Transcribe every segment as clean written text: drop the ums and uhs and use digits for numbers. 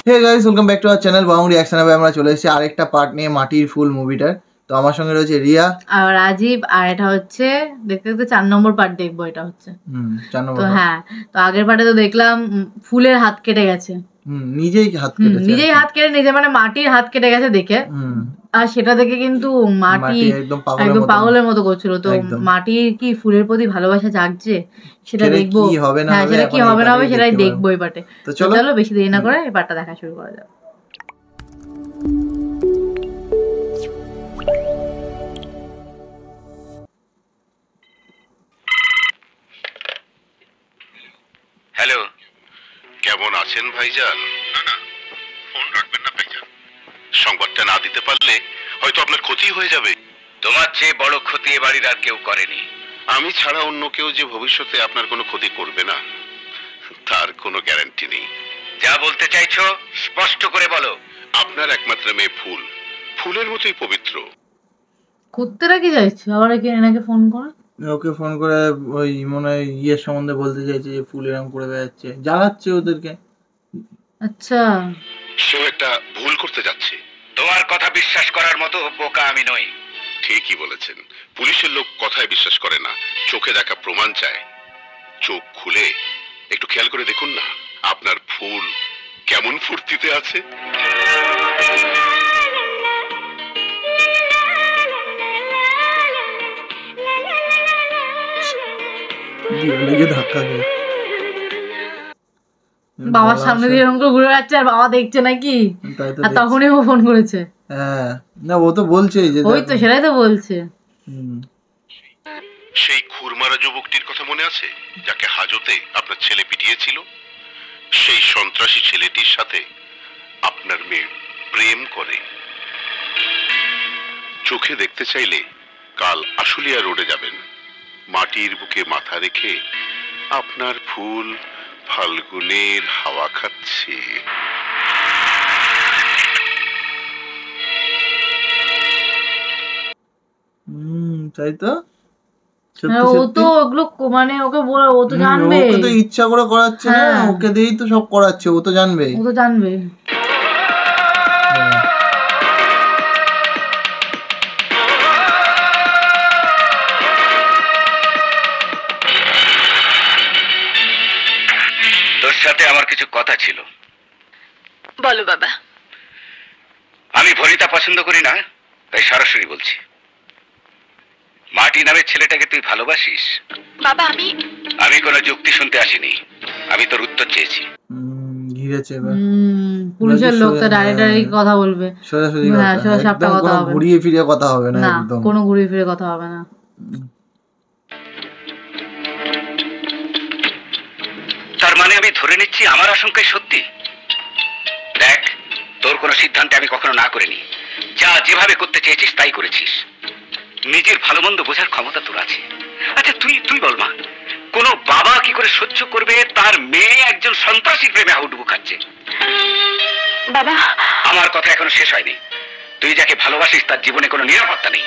Hey guys, welcome back to our channel Bong reaction. আমরা চলে এসেছি আরেকটা পার্ট নিয়ে, মাটির ফুল মুভিটার। তো আমার সঙ্গে রয়েছে রিয়া আর রাজীব। আর এটা হচ্ছে দেখতে দেখতে 4 নম্বর পার্ট দেখবো। এটা হচ্ছে 4 নম্বর। তো হ্যাঁ, তো আগের পার্টে তো দেখলাম ফুলের হাত কেটে গেছে। নিজেই হাত কেটেছে, নিজেই হাত কেটে নিজে, মানে মাটির হাত কেটে গেছে দেখে। আর সেটা দেখে কিন্তু মাটি একদম পাগলের মতো করছিল। তো মাটির কি ফুলের প্রতি ভালোবাসা জাগছে সেটা দেখবো। হ্যাঁ, সেটা কি হবে না হবে সেটাই দেখবো এই পার্টে। তো চলো বেশি দেরি না করে এই পার্টটা দেখা শুরু করা যাক। হ্যালো, কেমন আছেন ভাইজান? না না, ফোন রাখবেন না ভাইজান। সংবাদটা না দিতে পারলে হয়তো আপনার ক্ষতি হয়ে যাবে। তোমার চেয়ে বড় ক্ষতি এ বাড়ির আর কেউ করেনি। আমি ছাড়া অন্য কেউ যে ভবিষ্যতে আপনার কোনো ক্ষতি করবে না তার কোনো গ্যারান্টি নেই। যা বলতে চাইছো স্পষ্ট করে বলো। আপনার একমাত্র মেয়ে ফুল, ফুলের মতোই পবিত্র। কুত্তেরা কি চাইছে আবার এনাকে ফোন করে? ওকে ফোন করে ওই মনে হয় ইয়ের সম্বন্ধে বলতে চাইছে যে ফুল এরকম করে বেড়াচ্ছে, জ্বালাচ্ছে ওদেরকে। আচ্ছা, সেও একটা ভুল করতে যাচ্ছে। তোমার কথা বিশ্বাস করার মতো বোকা আমি নই। ঠিকই বলেছেন, পুলিশের লোক কথায় বিশ্বাস করে না, চোখে দেখা প্রমাণ চায়। চোখ খুলে একটু খেয়াল করে দেখুন না, আপনার ফুল কেমন ফুর্তিতে আছে। ধাক্কা খেয়ে বাবার সামনে দিয়ে এরকম করে ঘুরে যাচ্ছে আর বাবা দেখছে নাকি, আর তখনই ও ফোন করেছে। হ্যাঁ, না ও তো বলছেই যে ওই তো সেটাই তো বলছে। সেই খুরমারা যুবকটির কথা মনে আছে যাকে হাজতে আপনার ছেলে পিটিয়েছিল? সেই সন্ত্রাসী ছেলেটির সাথে আপনার মেয়ে প্রেম করে। চোখে দেখতে চাইলে কাল আশুলিয়া রোডে যাবেন। মাটির বুকে মাথা রেখে আপনার ফুল ফাল্গুনের হাওয়া খাচ্ছে। তাই তো, ও তো ওগুলো মানে ওকে বলে, ও তো জানবে। ওকে তো ইচ্ছা করে করাচ্ছে না, ওকে দিয়েই তো সব করাচ্ছে, ও তো জানবে। তোর সাথে আমার কিছু কথা ছিল। বলো বাবা। আমি ভরিতা পছন্দ করি না, তাই সরাসরি বলছি। মাটি নামের ছেলেটাকে তুই ভালোবাসিস? বাবা আমি কোনো যুক্তি শুনতে আসিনি, আমি তোর উত্তর চেয়েছি। পুলিশের লোক তো ডাইরেক্ট কথা বলবে, সরাসরি কথা হবে, ঘুরিয়ে ফিরে কথা হবে না, একদম কোনো ঘুরিয়ে ফিরে কথা হবে না। তার মানে আমি ধরে নিচ্ছি আমার আশঙ্কাই সত্যি। দেখ, তোর কোনো সিদ্ধান্তে আমি কখনো না করিনি। যা যেভাবে করতে চেয়েছিস তাই করেছিস। নিজের ভালো মন্দ বোঝার ক্ষমতা তোর আছে। আচ্ছা তুই বল মা, কোন বাবা কি করে সহ্য করবে তার মেয়ে একজন সন্ত্রাসীর প্রেমে হাউডুবু খাচ্ছে? বাবা, আমার কথা এখনো শেষ হয়নি। তুই যাকে ভালোবাসিস তার জীবনে কোনো নিরাপত্তা নেই।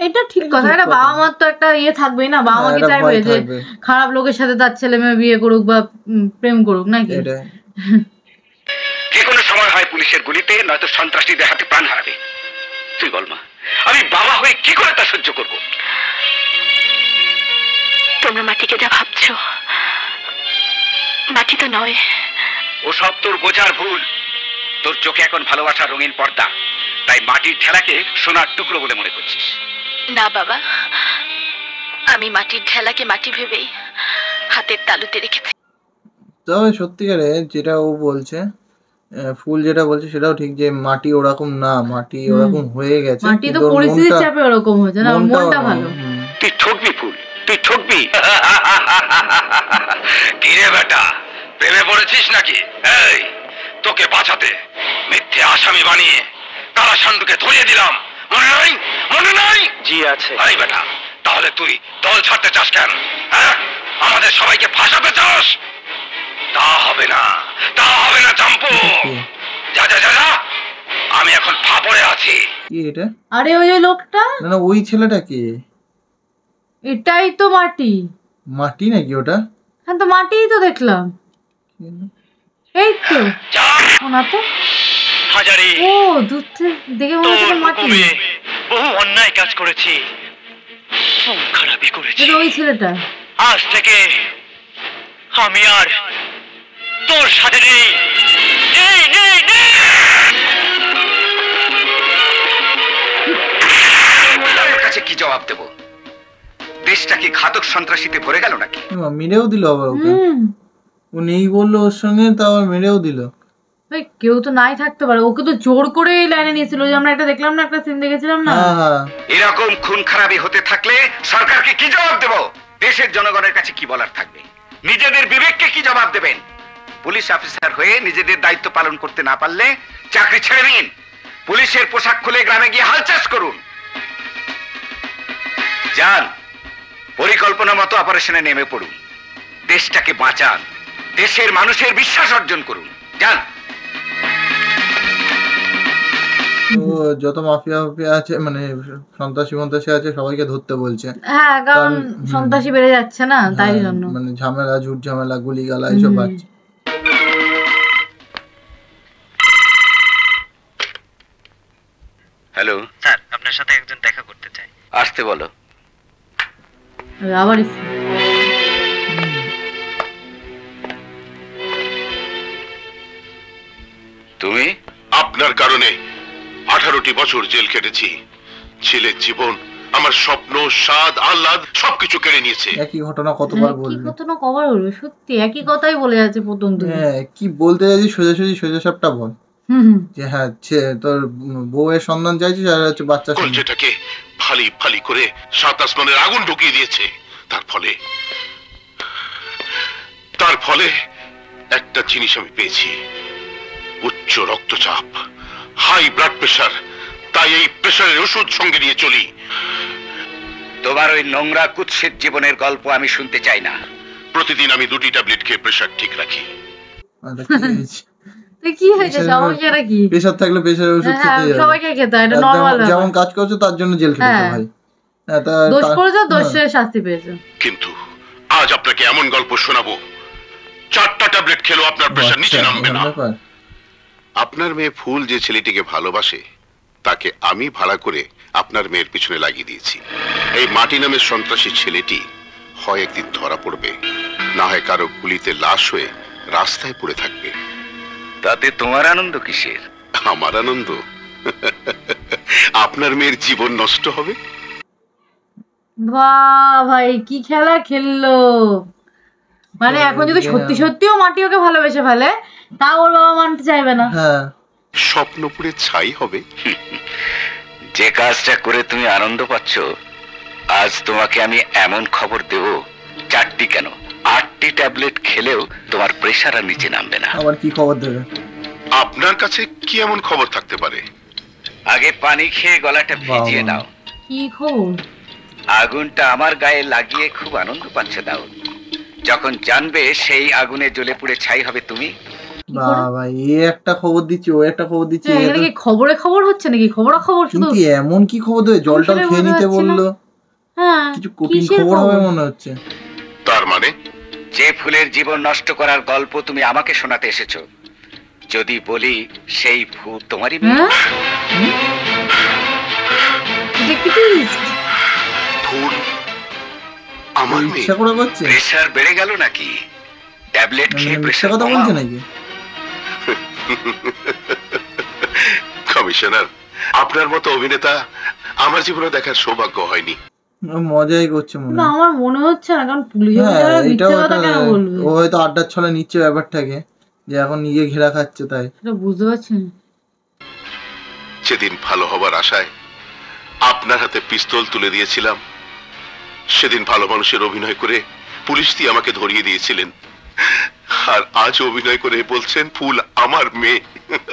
এটা ঠিক কথা। এটা বাবা মার তো একটা ইয়ে থাকবেই না, বাবা মা কি চাইবে যে খারাপ লোকের সাথে তার ছেলে মেয়ে বিয়ে করুক বা প্রেম করুক নাকি? যে কোনো সময় হয় পুলিশের গুলিতে, নয়তো সন্ত্রাসীদের হাতে প্রাণ হারাবে। তুই বল মা, আমি বাবা হয়ে কি করে তা সহ্য করব? তোমরা মাটিকে যা ভাবছো মাটি তো নয়। ওসব তোর বোঝার ভুল। তোর চোখে এখন ভালোবাসার রঙিন পর্দা, তাই মাটির ঠেলাকে সোনার টুকরো বলে মনে করছিস। না বাবা, আমি মাটির ঠেলাকে মাটি ভেবেই হাতের তালুতে রেখেছি। তবে সত্যিকারে যেটা ও বলছে, ফুল যেটা বলছে সেটাও ঠিক, যে মাটি ওরকম না, মাটি ওরকম হয়ে গেছে, মাটি তো পরিস্থিতির চাপে ওরকম হয়েছে না, মনটা ভালো। তুই ঠকবি ফুল, তুই ঠকবি। কি রে বেটা, প্রেমে পড়েছিস নাকি? এই, তোকে বাঁচাতে মিথ্যে আসামি বানিয়ে কালা সান্ডুকে ধরিয়ে দিলাম, মনে নাই? মনে নাই? জি আছে। এই বেটা, তাহলে তুই দল ছাড়তে চাস কেন? হ্যাঁ, আমাদের সবাইকে ফাঁসাতে চাস? তা হবে না, তা হবে না জাম্পু। যা যা যা, আমি এখন ফাপড়ে আছি। কি এটা? আরে ওই লোকটা না, ওই ছেলেটা কে? এটাই তো মাটি। মাটি নাকি ওটা? হ্যাঁ তো মাটিই তো দেখলাম। এই তো ওনা তো হাজারি, ও দূর থেকে দেখে মনে হচ্ছে মাটি। বহু অন্যায় কাজ করেছি, খারাপই করেছি। ওই ছেলেটা আজ থেকে আমি আর তোর সাথে নেই। কাছে কি জবাব দেব? দেশটা কি ঘাতক সন্ত্রাসীতে ভরে গেল নাকি? মেরেও দিল আবার ওকে, ও নেই বললো ওর সঙ্গে, তা আবার মেরেও দিল। ভাই কেউ তো নাই থাকতে পারে, ওকে তো জোর করে এই লাইনে নিয়েছিল, যে আমরা একটা দেখলাম না, একটা সিন দেখেছিলাম না। এরকম খুন খারাপি হতে থাকলে সরকারকে কি জবাব দেব? দেশের জনগণের কাছে কি বলার থাকবে? নিজেদের বিবেককে কি জবাব দেবেন? পুলিশ অফিসার হয়ে নিজেদের দায়িত্ব পালন করতে না পারলে চাকরি ছেড়ে দিন, পুলিশের পোশাক খুলে গ্রামে গিয়ে হাল চাষ করুন। যান, পরিকল্পনা মতো অপারেশনে নেমে পড়ুন, দেশটাকে বাঁচান, দেশের মানুষের বিশ্বাস অর্জন করুন। যান। যত মাফিয়া আছে, মানে সন্ত্রাসী আছে, সবাইকে ধরতে বলছে। হ্যাঁ, কারণ সন্ত্রাসী বেড়ে যাচ্ছে না, তাই জন্য মানে ঝামেলা, ঝুট ঝামেলা, গুলি গালা এসব বাড়ছে। হ্যালো স্যার, আপনার সাথে একজন দেখা করতে চাই। আসতে বলো। আবার তুমি? আপনার কারণে 18টি বছর জেল কেটেছি। ছেলের জীবন, আমার স্বপ্ন, স্বাদ, আহ্লাদ সবকিছু কেড়ে নিয়েছে। একই ঘটনা কতবার বলবে? একই ঘটনা কবার বলবে? সত্যি একই কথাই বলে যাচ্ছে প্রথম থেকে। হ্যাঁ, কি বলতে যাচ্ছি সোজা সাপটা বল। যে হ্যাঁ, তোর বউয়ের সন্ধান চাইছিস আর হচ্ছে বাচ্চা কলজেটাকে ফালি ফালি করে 7 আসমানের আগুন ঢুকিয়ে দিয়েছে। তার ফলে একটা জিনিস আমি পেয়েছি, উচ্চ রক্তচাপ, হাই ব্লাড প্রেশার। তাই এই প্রেশারের ওষুধ সঙ্গে নিয়ে চলি। তোমার ওই নোংরা কুৎসিত জীবনের গল্প আমি শুনতে চাই না। প্রতিদিন আমি 2টি ট্যাবলেট খেয়ে প্রেশার ঠিক রাখি। কি হয়েছে? সমস্যাটা কি? প্রেশার থাকলে প্রেশারের ওষুধ খেতে হবে, সবাইকে খেতে হয়, এটা নরমাল। যেমন কাজ করছো তার জন্য জেল খেতে ভাই। দোষ করেছো, দোষের শাস্তি পেয়েছো। কিন্তু আজ আপনাকে এমন গল্প শোনাবো, 4টা ট্যাবলেট খেলেও আপনার প্রেশার নিচে নামবে না। আপনার মেয়ে ফুল যে ছেলেটিকে ভালোবাসে, তাকে আমি ভাড়া করে আপনার মেয়ের পিছনে লাগিয়ে দিয়েছি। এই মাটি নামের সন্ত্রাসী ছেলেটি হয় একদিন ধরা পড়বে, না হয় কারো গুলিতে লাশ হয়ে রাস্তায় পড়ে থাকবে। তাতে তোমার আনন্দ কিসের? আমার আনন্দ, আপনার মেয়ের জীবন নষ্ট হবে। বাহ ভাই, কি খেলা খেললো! মানে এখন যদি সত্যি সত্যিও মাটি ওকে ভালোবেসে ফেলে, তা ওর বাবা মানতে চাইবে না। স্বপ্ন পুড়ে ছাই হবে। যে কাজটা করে তুমি আনন্দ পাচ্ছ, আজ তোমাকে আমি এমন খবর দেব, 4টি কেন 8টি ট্যাবলেট খেলেও তোমার প্রেশার আর নিচে নামবে না। আবার কি খবর দেবে? আপনার কাছে কি এমন খবর থাকতে পারে? আগে পানি খেয়ে গলাটা ভিজিয়ে নাও। কি খবর? আগুনটা আমার গায়ে লাগিয়ে খুব আনন্দ পাচ্ছ দাও। যখন জানবে সেই আগুনে জ্বলে পুড়ে ছাই হবে তুমি। বাবা, এ একটা খবর দিচ্ছে, ও একটা খবর দিচ্ছে। এটা কি খবরে খবর হচ্ছে নাকি? খবর শুধু। কিন্তু এমন কি খবর দেবে? জলটা খেয়ে নিতে বললো। হ্যাঁ, কিছু কঠিন খবর হবে মনে হচ্ছে। তার মানে যে ফুলের জীবন নষ্ট করার গল্প তুমি আমাকে শোনাতে এসেছো, যদি বলি সেই ফুল তোমারই মেয়ে। ফুল আমার মেয়ে? ইচ্ছা করে করছে? প্রেশার বেড়ে গেল নাকি? ট্যাবলেট খেয়ে প্রেশার কথা বলছে নাকি? কমিশনার, আপনার মতো অভিনেতা আমার জীবনে দেখার সৌভাগ্য হয়নি। মজাই করছে মনে হয়। আমার মনে হচ্ছে না, কারণ পুলিশ ও হয়তো আড্ডার ছলে নিচ্ছে ব্যাপারটাকে, যে এখন নিজে ঘেরা খাচ্ছে, তাই বুঝতে পারছেন। সেদিন ভালো হবার আশায় আপনার হাতে পিস্তল তুলে দিয়েছিলাম। সেদিন ভালো মানুষের অভিনয় করে পুলিশ দিয়ে আমাকে ধরিয়ে দিয়েছিলেন, আর আজ অভিনয় করে বলছেন ফুল আমার মেয়ে।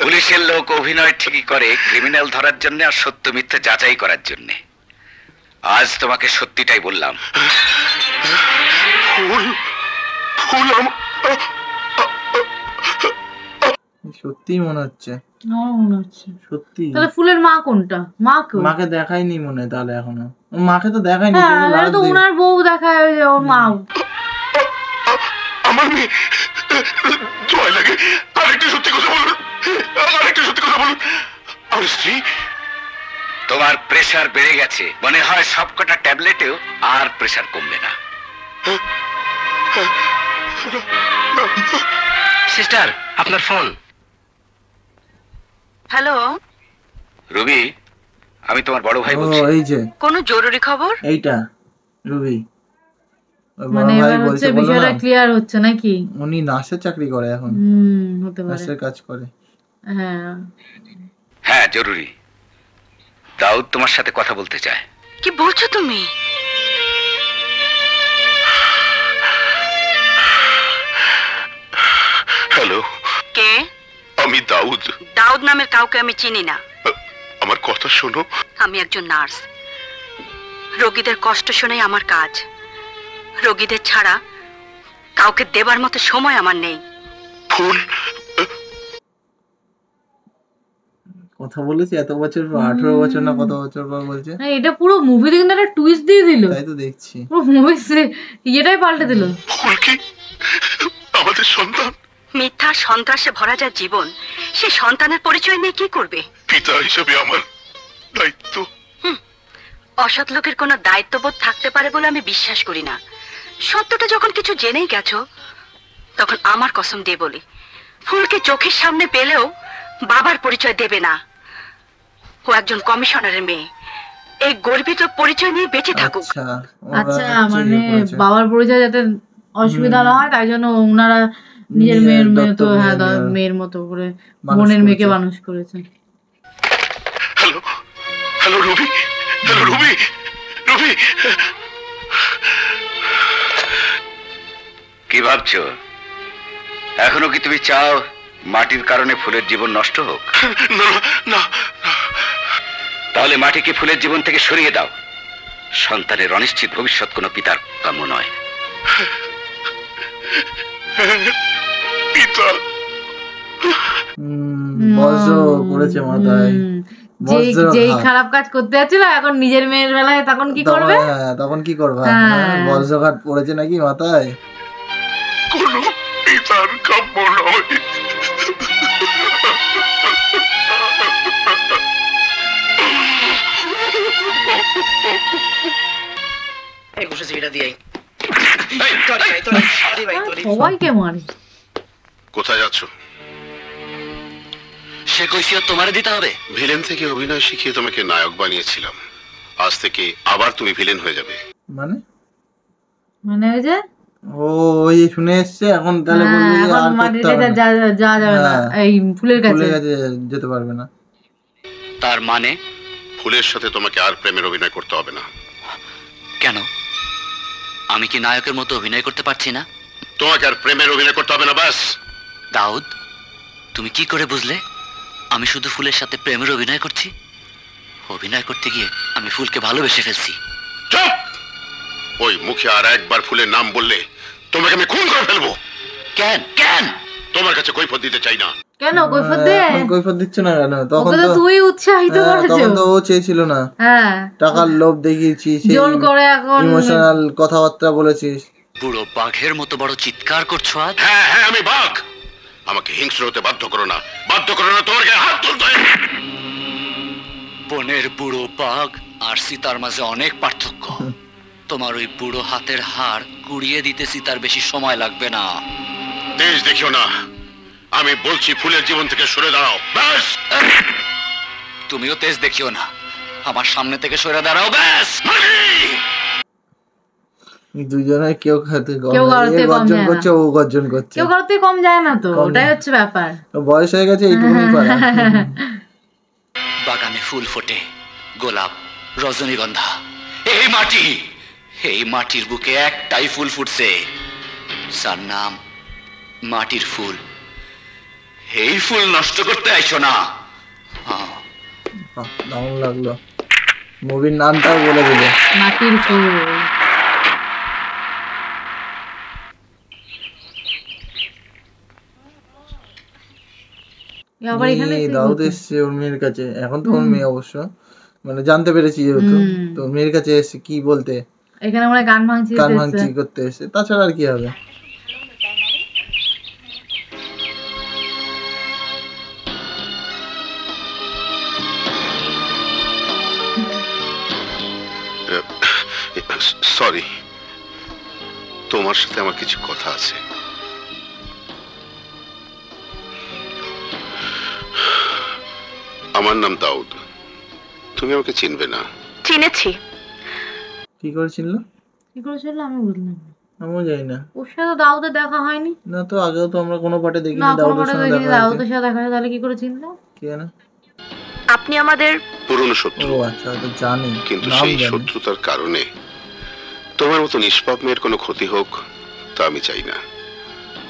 পুলিশের লোক অভিনয় ঠিকই করে ক্রিমিনাল ধরার জন্য আর সত্য মিথ্যে যাচাই করার জন্য। আজ তোমাকে সত্যিটাই বললাম। ফুল সত্যি মনে হচ্ছে। সত্যি। তাহলে ফুলের মা কোনটা? মাকে দেখাইনি মনে হয় তাহলে এখনো। মাকে তো দেখাইনি, তো ওনার বউ দেখায়, ওর মা। আমার মেয়ে দোয়া লাগে আরেকটা সত্যি কথা বলুন, আরেকটা সত্যি কথা বলুন। আমার স্ত্রী। তোমার প্রেসার বেড়ে গেছে, মনে হয় সবকটা ট্যাবলেটেও আর প্রেসার কমবে না। সিস্টার, আপনার ফোন। হ্যালো রবি, আমি তোমার বড় ভাই বলছি। এই যে কোনো জরুরি খবর? এইটা রবি, মানে এবার হচ্ছে বিষয়টা ক্লিয়ার হচ্ছে নাকি? উনি নার্সের চাকরি করে এখন, হতে পারে, নার্সের কাজ করে। হ্যাঁ হ্যাঁ জরুরি, দাউদ তোমার সাথে কথা বলতে চায়। কি বলছো তুমি? হ্যালো, কে? আমি দাউদ। দাউদ নামের কাউকে আমি চিনি না। আমার কথা শোনো। আমি একজন নার্স, রোগীদের কষ্ট শোনাই আমার কাজ। রোগীদের ছাড়া কাউকে দেবার মতো সময় আমার নেই। ফুল কথা বলেছি এত বছর পর, 18 বছর না কত বছর পর বলছে। এটা পুরো মুভিতে কিন্তু একটা টুইস্ট দিয়ে দিল। তাই তো দেখছি, পুরো মুভি এটাই পাল্টে দিল। ফুল কি আমাদের সন্তান? মিথ্যা সন্ত্রাসে ভরা যা জীবন, সে সন্তানের পরিচয় নিয়ে কি করবে? পিতা হিসেবে আমার দায়িত্ব। অসৎ লোকের কোনো দায়িত্ববোধ থাকতে পারে বলে আমি বিশ্বাস করি না। সত্যটা যখন কিছু জেনেই গেছো, তখন আমার কসম দিয়ে বলি, ফুলকে চোখের সামনে পেলেও বাবার পরিচয় দেবে না। ও একজন কমিশনারের মেয়ে, এই গর্বিত পরিচয় নিয়ে বেঁচে থাকুক। আচ্ছা, মানে বাবার পরিচয় যাতে অসুবিধা না হয় তাই জন্য ওনারা নিজের মেয়ের মতো, হ্যাঁ মেয়ের মতো করে বোনের মেয়েকে মানুষ করেছে। হ্যালো হ্যালো রবি, হ্যালো রবি, রবি কি ভাবছো? এখনো কি তুমি চাও মাটির কারণে ফুলের জীবন নষ্ট হোক? না না, তাহলে মাটিকে ফুলের জীবন থেকে সরিয়ে দাও। সন্তানের অনিশ্চিত ভবিষ্যৎ কোনো পিতার কাম্য নয়। পিতা বজ্র পড়েছে মাথায়। যেই খারাপ কাজ করতে যাচ্ছিল এখন নিজের মেয়ের বেলায় তখন কি করবে? তখন কি করবে? বজ্রঘাত পড়েছে নাকি মাথায়? কোনো পিতার কাম্য নয়। সবাইকে মারে। কোথায় যাচ্ছ? সে কৈফিয়ত তোমারে দিতে হবে। ভিলেন থেকে অভিনয় শিখিয়ে তোমাকে নায়ক বানিয়েছিলাম, আজ থেকে আবার তুমি ভিলেন হয়ে যাবে। মানে মানে ওই যে ওই শুনে এসছে এখন, তাহলে বলবি এখন মাটিতে যা যাবে না, এই ফুলের কাছে যেতে পারবে না। তার মানে ফুলের সাথে তোমাকে আর প্রেমের অভিনয় করতে হবে না। কেন? আমি কি নায়কের মতো অভিনয় করতে পারছি না? তোমাকে আর প্রেমের অভিনয় করতে হবে না, ব্যাস। দাউদ, তুমি কি করে বুঝলে আমি শুধু ফুলের সাথে প্রেমের অভিনয় করছি? অভিনয় করতে গিয়ে আমি ফুলকে ভালোবেসে ফেলছি। চুপ! ওই মুখে আর একবার ফুলের নাম বললে তোমাকে আমি খুন করে ফেলবো। কেন কেন? তোমার কাছে কৈফিয়ত দিতে চাই না। কেন কৈফিয়ত দে? কৈফিয়ত দিচ্ছ না কেন? তখন তো তুই উৎসাহিত করেছিস। তখন তো ও চেয়েছিল না। হ্যাঁ, টাকার লোভ দেখিয়েছিস, জোর করে এখন ইমোশনাল কথাবার্তা বলেছিস। বুড়ো বাঘের মতো বড় চিৎকার করছো আজ? হ্যাঁ হ্যাঁ, আমি বাঘ। আমাকে হিংস্র হতে বাধ্য করো না, বাধ্য করো না তোমার গায়ে হাত তুলতে। বনের বুড়ো বাঘ আর সীতার মাঝে অনেক পার্থক্য। তোমার ওই বুড়ো হাতের হাড় কুড়িয়ে দিতে সীতার বেশি সময় লাগবে না। দেশ দেখিও না, আমি বলছি ফুলের জীবন থেকে সরে দাঁড়াও, ব্যাস। তুমিও তেজ দেখিও না, আমার সামনে থেকে সরে দাঁড়াও, ব্যাস। দুজনে কেউ গর্জন করছে, ও গর্জন করছে, কেউ করতে কম যায় না তো, ওটাই হচ্ছে ব্যাপার। বয়স হয়ে গেছে, এইটুকুনি পারে। বাগানে ফুল ফোটে, গোলাপ, রজনীগন্ধা। এই মাটির বুকে একটাই ফুল ফুটছে, যার নাম মাটির ফুল। এই ফুল নষ্ট করতে আইছো না। দারুণ লাগলো, মুভির নামটাও বলে দিলে, মাটির ফুল। দাউদ এসছে ওর মেয়ের কাছে, এখন তো ওর মেয়ে অবশ্য, মানে জানতে পেরেছি যেহেতু, তো মেয়ের কাছে এসে কি বলতে, এখানে আমরা গান ভাঙছি করতে এসে, তাছাড়া আর কি হবে। সরি, তোমার সাথে আমার কিছু কথা আছে। আমার নাম দাউদ, তুমি আমাকে চিনবে না। চিনেছি। কি করে চিনলো? কি করে চিনলো আমি বুঝলাম না। আমিও জানি না। ওর সাথে দাউদের দেখা হয়নি না তো, আগেও তো আমরা কোনো পার্টে দেখিনি না, কোনো দাউদের পার্টে সাথে দেখিনি দেখা দাউদের হয়েছে। সাথে দেখা হয়েছে, তাহলে কি করে চিনলো? কি জানে? আপনি আমাদের পুরনো শত্রু। ও আচ্ছা, তো জানি, কিন্তু নাম সেই জানি। শত্রুতার কারণে তোমার মতো নিষ্পাপ মেয়ের কোনো ক্ষতি হোক তা আমি চাই না।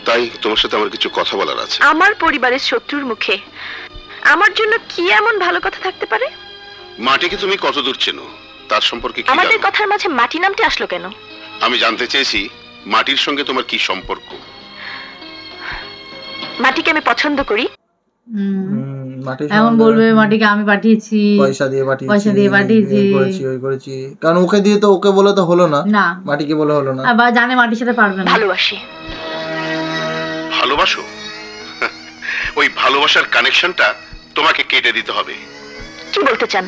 তাই তোমার সাথে আমার কিছু কথা বলার আছে। আমার পরিবারের শত্রুর মুখে আমার জন্য কি এমন ভালো কথা থাকতে পারে? মাটিকে তুমি কত দূর চেনো, তার সম্পর্কে কি আমাদের জানো? কথার মাঝে মাটি নামটি আসলো কেন? আমি জানতে চেয়েছি মাটির সঙ্গে তোমার কি সম্পর্ক। মাটিকে আমি পছন্দ করি। এখন বলবে মাটিকে আমি পাঠিয়েছি, পয়সা দিয়ে পাঠিয়েছি, এই করেছি ওই করেছি, কারণ ওকে দিয়ে তো, ওকে বলে তো হলো না, না মাটিকে বলে হলো না। আবার জানে মাটির সাথে পারবে না। ভালোবাসি। ভালোবাসো? ওই ভালোবাসার কানেকশনটা তোমাকে কেটে দিতে হবে। কি বলতে চান?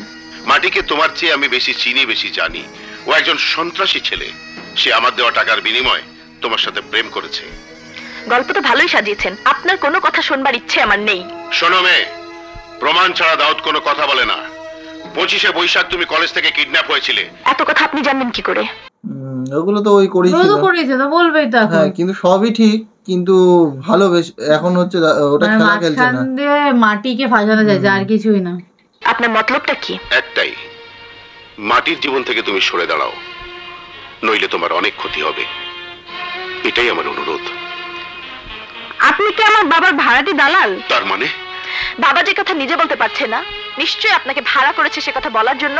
মাটিকে তোমার চেয়ে আমি বেশি চিনি, বেশি জানি। ও একজন সন্ত্রাসী ছেলে। সে আমার দেওয়া টাকার বিনিময়ে তোমার সাথে প্রেম করেছে। গল্প তো ভালোই সাজিয়েছেন, আপনার কোনো কথা শুনবার ইচ্ছে আমার নেই। শোনো মেয়ে, প্রমাণ ছাড়া দাউদ কোনো কথা বলে না। 25শে বৈশাখ তুমি কলেজ থেকে কিডন্যাপ হয়েছিলে। এত কথা আপনি জানবেন কি করে? ওগুলো তো ওই করেছে তো বলবেই তো এখন। হ্যাঁ, কিন্তু সবই ঠিক, কিন্তু ভালোবেসে এখন হচ্ছে ওটা খেলা খেলছে না। মাটিকে ফাঁসানো যায়, আর কিছুই না। আপনার মতলবটা কি? একটাই, মাটির জীবন থেকে তুমি সরে দাঁড়াও, নইলে তোমার অনেক ক্ষতি হবে। এটাই আমার অনুরোধ। আপনি কি আমার বাবার ভাড়াটি দালাল? তার মানে? বাবা যে কথা নিজে বলতে পারছে না, নিশ্চয়ই আপনাকে ভাড়া করেছে সে কথা বলার জন্য,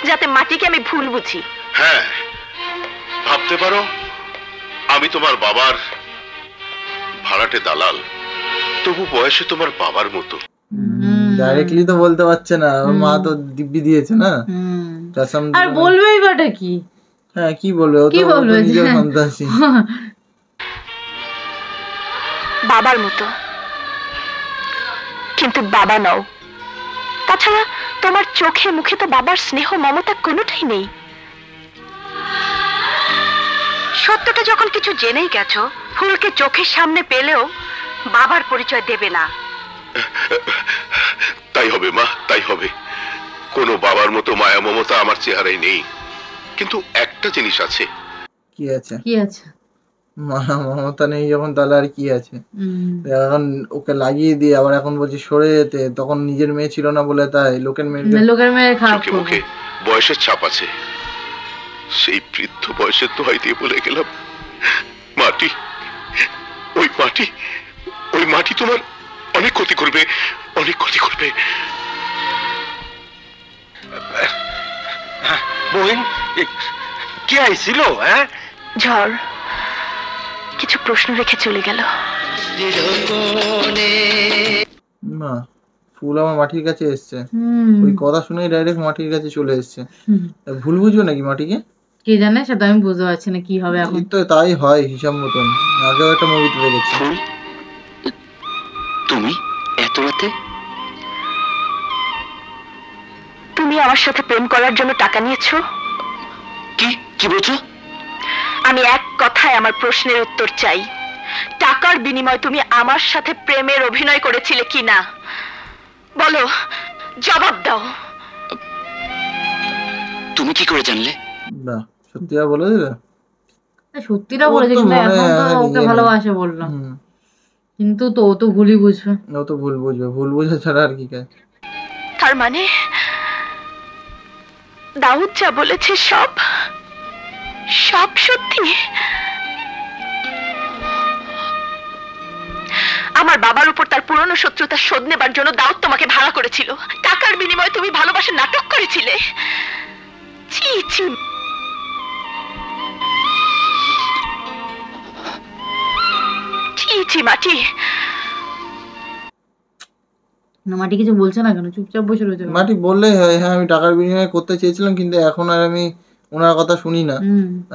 যাতে মাটিকে আমি ভুল বুঝি। হ্যাঁ, ভাবতে পারো আমি তোমার বাবার ভাড়াটে দালাল, তবু বয়সে তোমার বাবার মতো। ডাইরেক্টলি তো বলতে পারছে না, ওর মা তো দিব্যি দিয়েছে না। আর বলবেই বাটা কি? হ্যাঁ, কি বলবে, ও তো নিজের সন্তানই। বাবার মতো, কিন্তু বাবা নও। তাছাড়া তোমার চোখে মুখে তো বাবার স্নেহ মমতা কোনোটাই নেই। সত্যটা যখন কিছু জেনেই গেছো, ফুলকে চোখের সামনে পেলেও বাবার পরিচয় দেবে না। তাই হবে মা, তাই হবে। কোনো বাবার মতো মায়া মমতা আমার চেহারায় নেই, কিন্তু একটা জিনিস আছে। কি আছে? কি আছে? মায়া মমতা নেই যখন, তাহলে আর কি আছে? এখন ওকে লাগিয়ে দিয়ে আবার এখন বলছি সরে যেতে, তখন নিজের মেয়ে ছিল না বলে তাই লোকের মেয়ে খারাপ মুখে বয়সের ছাপ আছে। সেই বৃদ্ধ বয়সের দোহাই দিয়ে বলে গেলাম, মাটি, ওই মাটি তোমার অনেক ক্ষতি করবে, অনেক ক্ষতি করবে। বহিন কি আইছিল? হ্যাঁ, ঝড় কিছু প্রশ্ন রেখে চলে গেল। না, ফুল আমার মাটির কাছে এসছে, ওই কথা শুনেই ডাইরেক্ট মাটির কাছে চলে এসছে। ভুল বুঝবে নাকি মাটিকে? কে জানে, সেটা আমি বুঝতে পারছি না কি হবে এখন। তো তাই হয় হিসাব মতন। আগেও একটা মুভিতে দেখেছি। তুমি এত রাতে? তুমি আমার সাথে প্রেম করার জন্য টাকা নিয়েছো? কি বলছো? আমি এক কথায় আমার প্রশ্নের উত্তর চাই। টাকার বিনিময়ে তুমি আমার সাথে প্রেমের অভিনয় করেছিলে কি না? বলো, জবাব দাও। তুমি কি করে জানলে? না, সত্যিটা বলে দিলে? সত্যিটা বলেছে, কিন্তু এখন তো ওকে ভালোবাসে বললাম, কিন্তু তো ও তো ভুলই বুঝবে। ও তো ভুল বুঝবে, ভুল বুঝে ছাড়া আর কি কাজ। তার মানে দাউদ যা বলেছে সব সত্যি? আমার বাবার উপর তার পুরনো শত্রুতা শোধ নেবার জন্য দাউদ তোমাকে ভাড়া করেছিল। টাকার বিনিময়ে তুমি ভালোবাসার নাটক করেছিলে। ছি ছি। ছি ছি মাটি। না, মাটি কিছু বলছে না কেন? চুপচাপ বসে রয়েছে। মাটি বললেই হয়, হ্যাঁ আমি টাকার বিনিময়ে করতে চেয়েছিলাম, কিন্তু এখন আর আমি ওনার কথা শুনি না।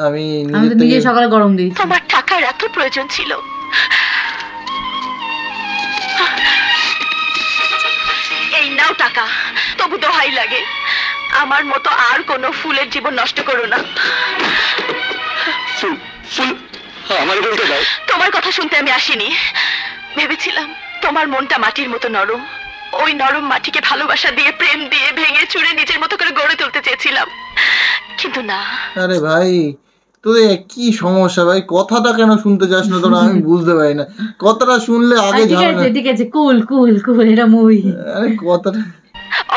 আমি নিজে সকালে গরম দিয়েছি। তোমার টাকার এত প্রয়োজন ছিল, এই নাও টাকা। তবু দোহাই লাগে, আমার মতো আর কোনো ফুলের জীবন নষ্ট করো না। ফুল আমার বলতে দাও। তোমার কথা শুনতে আমি আসিনি, ভেবেছিলাম তোমার মনটা মাটির মতো নরম, ওই নরম মাটিকে ভালোবাসা দিয়ে প্রেম দিয়ে ভেঙে চুরে নিজের মতো করে গড়ে তুলতে চেয়েছিলাম, কিন্তু না। আরে ভাই তোদের কি সমস্যা ভাই, কথাটা কেন শুনতে চাস না তোরা? আমি বুঝতে পারি না, কথাটা শুনলে আগে ঝামেলা। ঠিক আছে, কুল কুল কুল, এটা মুভি। আরে কথাটা,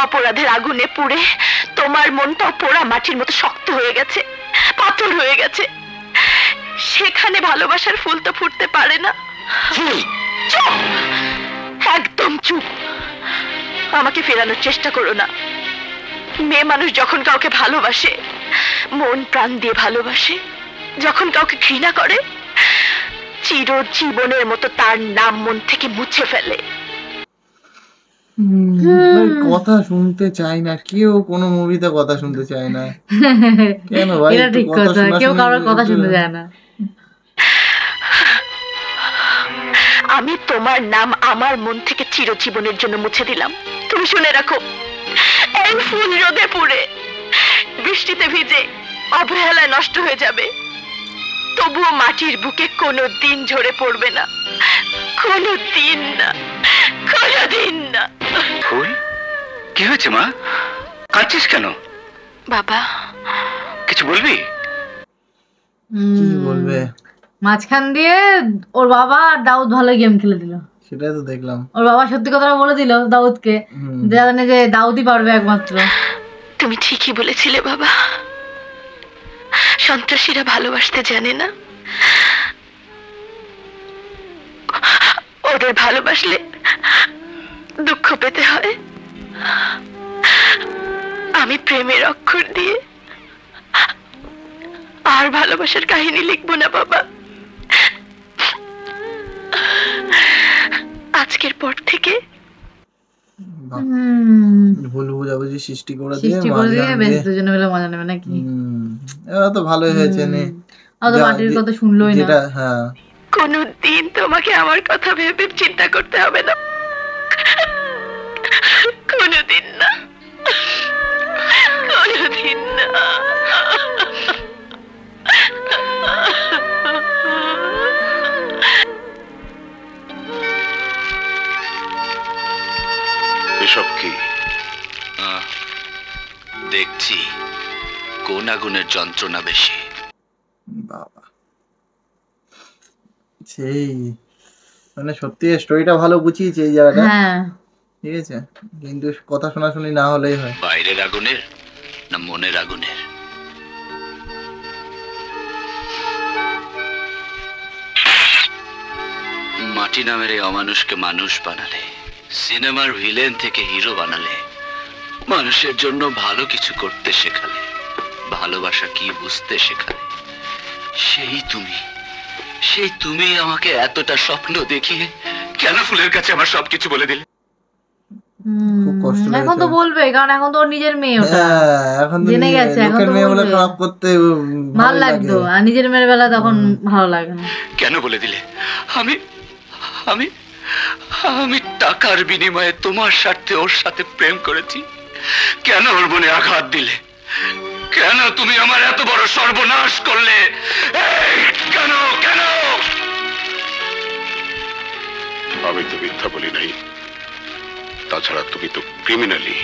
অপরাধের আগুনে পুড়ে তোমার মনটা পোড়া মাটির মতো শক্ত হয়ে গেছে, পাথর হয়ে গেছে, সেখানে ভালোবাসার ফুল তো ফুটতে পারে না। চুপ, একদম চুপ। আমাকে ফেরানোর চেষ্টা করো না। মেয়ে মানুষ যখন কাউকে ভালোবাসে, মন প্রাণ দিয়ে ভালোবাসে, যখন কাউকে ঘৃণা করে, চিরজীবনের মতো তার নাম মন থেকে মুছে ফেলে। কথা শুনতে চাই না কেউ, কোনো মুভিতে কথা শুনতে চায় না কেন ভাই? এটা ঠিক কথা, কেউ কারোর কথা শুনতে চায় না। আমি তোমার নাম আমার মন থেকে চিরজীবনের জন্য মুছে দিলাম। তুমি শুনে রাখো, এই ফুল রোদে পুড়ে বৃষ্টিতে ভিজে অবহেলায় নষ্ট হয়ে যাবে, তবুও মাটির বুকে কোনো দিন ঝরে পড়বে না, কোনো দিন না, কোনো দিন না। ফুল কি হয়েছে মা, কাঁদছিস কেন? বাবা কিছু বলবি? কি বলবে? মাঝখান দিয়ে ওর বাবা আর দাউদ ভালো গেম খেলে দিল, সেটাই তো দেখলাম। ওর বাবা সত্যি কথাটা বলে দিল দাউদকে, জানে যে দাউদই পারবে একমাত্র। তুমি ঠিকই বলেছিলে বাবা, সন্ত্রাসীরা ভালোবাসতে জানে না, ওদের ভালোবাসলে দুঃখ পেতে হয়। আমি প্রেমের অক্ষর দিয়ে আর ভালোবাসার কাহিনী লিখবো না বাবা। আজকের পর থেকে ভুল বুঝাবুঝি সৃষ্টি করে দিয়ে বেশ দুজনে মিলে মজা নেবে নাকি? এরা তো ভালোই হয়েছে নে, মাটির কথা শুনলোই না। হ্যাঁ, কোনদিন তোমাকে আমার কথা ভেবে চিন্তা করতে হবে না, কোনদিন না, কোনদিন না। এসব কি দেখছি? কোন আগুনের যন্ত্রণা বেশি? বাবা সেই মানে সত্যি স্টোরিটা ভালো বুঝিয়েছে এই জায়গাটা, ঠিক আছে, কিন্তু কথা শোনাশুনি না হলেই হয়। বাইরের আগুনের না মনের আগুনের? মাটি নামের এই অমানুষকে মানুষ বানালে, সিনেমার ভিলেন থেকে হিরো বানালে, মানুষের জন্য ভালো কিছু করতে শেখালে, ভালোবাসা কি বুঝতে শেখালে, সেই তুমি আমাকে এতটা স্বপ্ন দেখিয়ে কেন ফুলের কাছে আমার সবকিছু বলে দিলে? খুব কষ্ট লাগে। এখন তো বলবে, কারণ এখন তো ওর নিজের মেয়ে, ওটা এখন তো জেনে গেছে, এখন তো মেয়ে বলে খারাপ করতে ভালো লাগতো, আর নিজের মেয়ের বেলা তখন ভালো লাগে না। কেন বলে দিলে? আমি আমি আমি টাকার বিনিময়ে তোমার স্বার্থে ওর সাথে প্রেম করেছি, কেন ওর মনে আঘাত দিলে? কেন তুমি আমার এত বড় সর্বনাশ করলে? কেন কেন? আমি তো মিথ্যা বলি নাই, তাছাড়া তুমি তো ক্রিমিনালি।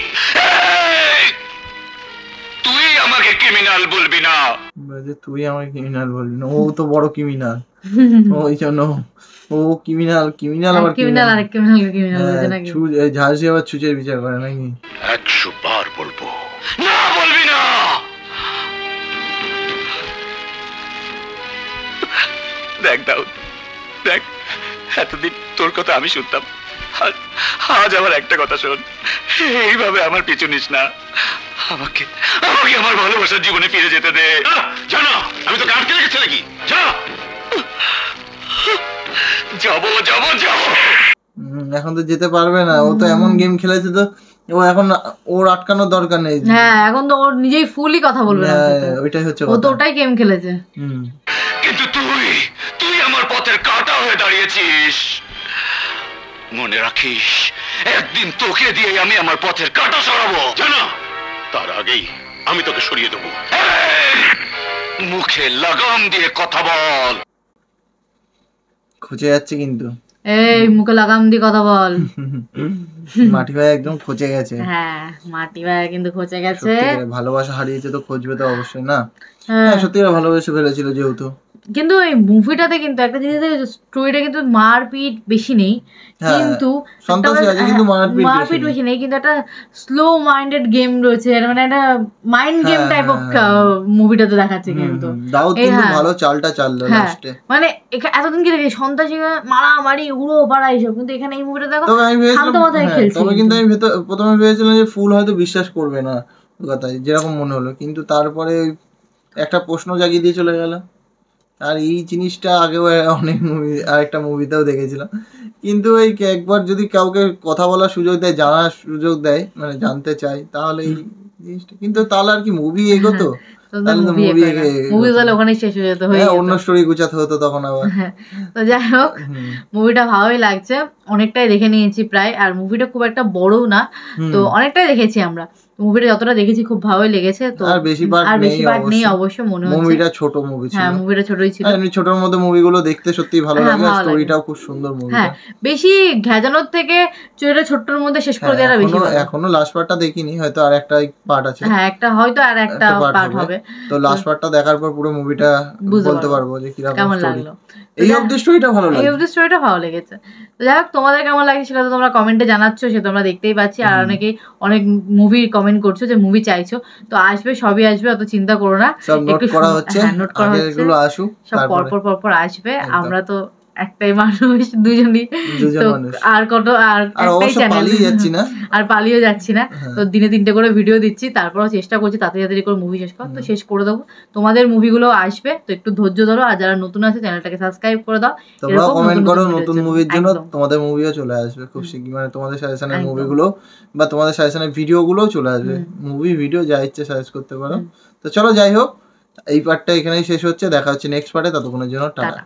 তুই আমাকে ক্রিমিনাল বলবি না। তুই আমাকে ক্রিমিনাল বলবি না, ও তো বড় ক্রিমিনাল, ওই জন্য ও ক্রিমিনাল। ক্রিমিনাল আবার ক্রিমিনাল, আরেক ক্রিমিনাল বলতে নাকি? ঝাঁসি আবার ছুঁচের বিচার করে নাকি? 100 বার বলবো না, বলবি না। দেখ দাউদ, দেখ, এতদিন তোর কথা আমি শুনতাম, আজ আমার একটা কথা শোন, এইভাবে আমার পিছু নিস না, আমাকে আমার ভালোবাসার জীবনে ফিরে যেতে দে। জানো আমি তো কাটকে রেখেছি নাকি? যা। যাবো। এখন তো যেতে পারবে না, ও তো এমন গেম খেলেছে, তো ও এখন ওর আটকানোর দরকার নেই। হ্যাঁ, এখন তো ওর নিজেই ফুলই কথা বলবে না, ওইটাই হচ্ছে, ও তো ওটাই গেম খেলেছে। কিন্তু তুই আমার পথের কাঁটা হয়ে দাঁড়িয়েছিস, মনে রাখিস, একদিন তোকে দিয়ে আমি আমার পথের কাঁটা সরাবো। জানো তার আগেই আমি তোকে সরিয়ে দেবো। মুখে লাগাম দিয়ে কথা বল। খুঁজে যাচ্ছে কিন্তু, এই মুখে লাগাম দিয়ে কথা বল। মাটি ভাই একদম খোঁজে গেছে। হ্যাঁ মাটি ভাই কিন্তু খোঁজে গেছে। ভালোবাসা হারিয়েছে তো খুঁজবে তো অবশ্যই না। হ্যাঁ সত্যি ভালোবেসে ফেলেছিল যেহেতু। কিন্তু এই মুভিটাতে কিন্তু একটা জিনিস, স্টোরিটা কিন্তু মারপিট বেশি নেই, কিন্তু মারপিট বেশি নেই, কিন্তু একটা স্লো মাইন্ডেড গেম রয়েছে, মানে একটা মাইন্ড গেম টাইপ অফ মুভিটাতে দেখাচ্ছে কিন্তু। ভালো চালটা চাললো লাস্টে, মানে এতদিন কি দেখি সন্ত্রাসী মারামারি উড়ো পাড়া এইসব, কিন্তু এখানে এই মুভিটা দেখো শান্ত মাথায় খেলছে। তবে কিন্তু আমি প্রথমে ভেবেছিলাম যে ফুল হয়তো বিশ্বাস করবে না কথায়, যেরকম মনে হলো, কিন্তু তারপরে একটা প্রশ্ন জাগিয়ে দিয়ে চলে গেল। আর এই জিনিসটা আগেও অনেক আরেকটা মুভিতেও দেখেছিলাম, কিন্তু এই একবার যদি কাউকে কথা বলার সুযোগ দেয়, জানার সুযোগ দেয়, মানে জানতে চাই, তাহলে এই জিনিসটা, কিন্তু তাহলে আর কি মুভি এগোতো, অন্য স্টোরি গুছাতে হতো তখন আবার। তো যাই হোক, মুভিটা ভালোই লাগছে, অনেকটাই দেখে নিয়েছি প্রায়, আর মুভিটা খুব একটা বড়ও না, তো অনেকটাই দেখেছি আমরা। মুভিটা যতটা দেখেছি খুব ভালোই লেগেছে। তো আর বেশি পার্ট নেই অবশ্য, মনে হচ্ছে মুভিটা ছোট মুভি ছিল। হ্যাঁ মুভিটা ছোটই ছিল। এমনি ছোটর মধ্যে মুভিগুলো দেখতে সত্যি ভালো লাগে, আর স্টোরিটাও খুব সুন্দর মুভি। হ্যাঁ বেশি ঘেজানোর থেকে চুরিটা ছোট্টর মধ্যে শেষ করে দেওয়াটা বেশি ভালো। এখনো লাস্ট পার্টটা দেখিনি, হয়তো আর একটা পার্ট আছে। হ্যাঁ একটা হয়তো আর একটা পার্ট হবে, তো লাস্ট পার্টটা দেখার পর পুরো মুভিটা বলতে পারবো যে কিরকম কেমন লাগলো। এই অবধি স্টোরিটা ভালো লাগে, এই অবধি স্টোরিটা ভালো লেগেছে। তো যাই হোক, তোমাদের কেমন লাগছে সেটা তো তোমরা কমেন্টে জানাচ্ছ, সেটা তোমরা দেখতেই পাচ্ছি। আর অনেকেই অনেক মুভি কমেন্ট করছো যে মুভি চাইছো, তো আসবে, সবই আসবে, অত চিন্তা করো না। নোট করা হচ্ছে, এগুলো আসুক, সব পরপর আসবে। আমরা তো একটাই মানুষ, দুজনই, আর কত আর একটাই চ্যানেল, আর পালিয়ে যাচ্ছি না। তো দিনে 3টে করে ভিডিও দিচ্ছি, তারপরও চেষ্টা করছি তাড়াতাড়ি করে মুভি শেষ কর, তো শেষ করে দেবো। তোমাদের মুভিগুলো আসবে, তো একটু ধৈর্য ধরো। আর যারা নতুন আছে চ্যানেলটাকে সাবস্ক্রাইব করে দাও, তোমরা কমেন্ট করো নতুন মুভির জন্য, তোমাদের মুভিও চলে আসবে খুব শিগগিরই। মানে তোমাদের সাজেশনের মুভিগুলো বা তোমাদের সাজেশনের ভিডিওগুলোও চলে আসবে, মুভি ভিডিও যা ইচ্ছে সাজেস্ট করতে পারো। তো চলো যাই হোক, এই পার্টটা এখানেই শেষ হচ্ছে, দেখা হচ্ছে নেক্সট পার্টে, ততক্ষণের জন্য টাটা।